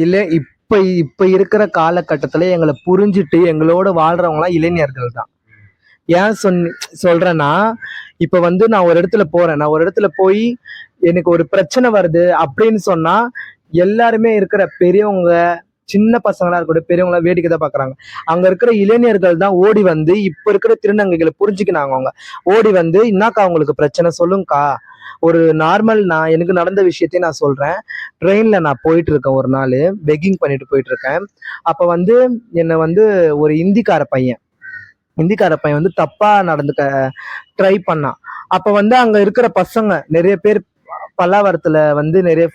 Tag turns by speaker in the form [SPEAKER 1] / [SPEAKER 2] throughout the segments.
[SPEAKER 1] இல்ல இப்ப இப்ப இருக்கிற காலகட்டத்துல எங்களை புரிஞ்சுட்டு எங்களோட வாழ்றவங்களாம் இளைஞர்கள் தான். ஏன் சொல்றேன்னா, இப்ப வந்து நான் ஒரு இடத்துல போறேன். நான் ஒரு இடத்துல போய் எனக்கு ஒரு பிரச்சனை வருது அப்படின்னு சொன்னா, எல்லாருமே இருக்கிற பெரியவங்க, சின்ன பசங்களா இருக்கட்டும், பெரியவங்களா வேடிக்கை தான் பாக்குறாங்க. அங்க இருக்கிற இளைஞர்கள் தான் ஓடி வந்து இப்ப இருக்கிற திருநங்கைகளை புரிஞ்சுக்கினாங்க. அவங்க ஓடி வந்து, "இன்னாக்கா உங்களுக்கு பிரச்சனை சொல்லுங்கக்கா." ஒரு நார்மல் நான் எனக்கு நடந்த விஷயத்தையும் நான் சொல்றேன். ட்ரெயின்ல நான் போயிட்டு இருக்கேன் ஒரு நாள், பெக்கிங் பண்ணிட்டு போயிட்டு இருக்கேன். அப்ப வந்து என்ன வந்து ஒரு இந்திக்கார பையன் வந்து தப்பா நடந்துக்க ட்ரை பண்ணான். அப்ப வந்து அங்க இருக்கிற பசங்க நிறைய பேர் பல்லாவரத்துல வந்து நிறைய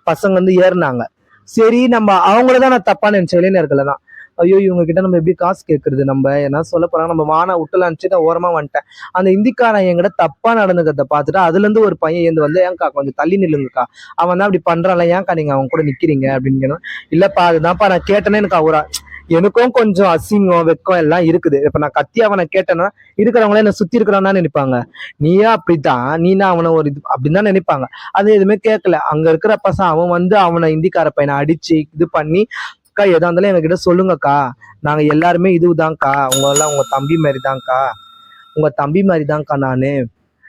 [SPEAKER 1] பசங்க வந்து ஏறினாங்க. சரி, நம்ம அவங்களதான் நான் தப்பா நினைச்சேன், இளைஞர்களை தான். ஐயோ, இவங்க கிட்ட நம்ம எப்படி காசு கேட்கறது, நம்ம என்ன சொல்ல போறாங்க, நம்ம வானா விட்டலான்னு நான் ஓரமா வந்துட்டேன். அந்த இந்திக்காரன் என்கிட்ட தப்பா நடந்துக்கிறத பார்த்துட்டு அதுல இருந்து ஒரு பையன் ஏந்து வந்து, "ஏன்க்கா கொஞ்சம் தள்ளி நில்லுங்கக்கா, அவன் தான் அப்படி பண்றான்ல, ஏன்க்கா நீங்க அவன் கூட நிக்கிறீங்க?" அப்படின்னு. இல்லப்பா, அதுதான்ப்பா நான் கேட்டேன்னு எனக்கு எனக்கும் கொஞ்சம் அசிங்கம் வெக்கம் எல்லாம் இருக்குது. இப்ப நான் கத்தி அவனை கேட்டேன்னா இருக்கிறவங்களே என்ன சுத்தி இருக்கிறவனா நினைப்பாங்க, நீயா அப்படித்தான், நீனா அவனை ஒரு இது அப்படின்னு தான் நினைப்பாங்க. அது எதுவுமே கேட்கல. அங்க இருக்கிற பசங்க அவன் வந்து அவனை இந்திக்கார பையனை அடிச்சு இது பண்ணி, "அக்கா எதா இருந்தாலும் எங்ககிட்ட சொல்லுங்கக்கா, நாங்க எல்லாருமே இதுதான்க்கா, உங்க எல்லாம் உங்க தம்பி மாதிரி தான்க்கா, உங்க தம்பி மாதிரி தான்க்கா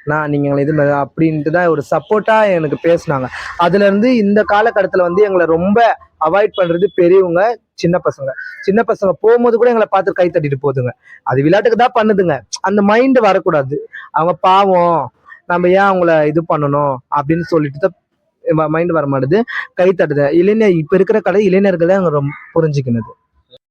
[SPEAKER 1] நான் நீங்க இது மாதிரி" அப்படின்ட்டு தான் ஒரு சப்போர்ட்டா எனக்கு பேசினாங்க. அதுல இருந்து இந்த காலகட்டத்துல வந்து எங்களை ரொம்ப அவாய்ட் பண்றது பெரியவங்க, சின்ன பசங்க. சின்ன பசங்க போகும்போது கூட எங்களை பார்த்து கை தட்டிட்டு போகுதுங்க. அது விளையாட்டுக்கு தான் பண்ணுதுங்க. அந்த மைண்ட் வரக்கூடாது. அவங்க பாவம், நம்ம ஏன் அவங்கள இது பண்ணணும் அப்படின்னு சொல்லிட்டு தான் மைண்ட் வர மாட்டுது, கை தட்டுது. இப்ப இருக்கிற இளைஞர்கள் தான் ரொம்ப புரிஞ்சுக்கினது.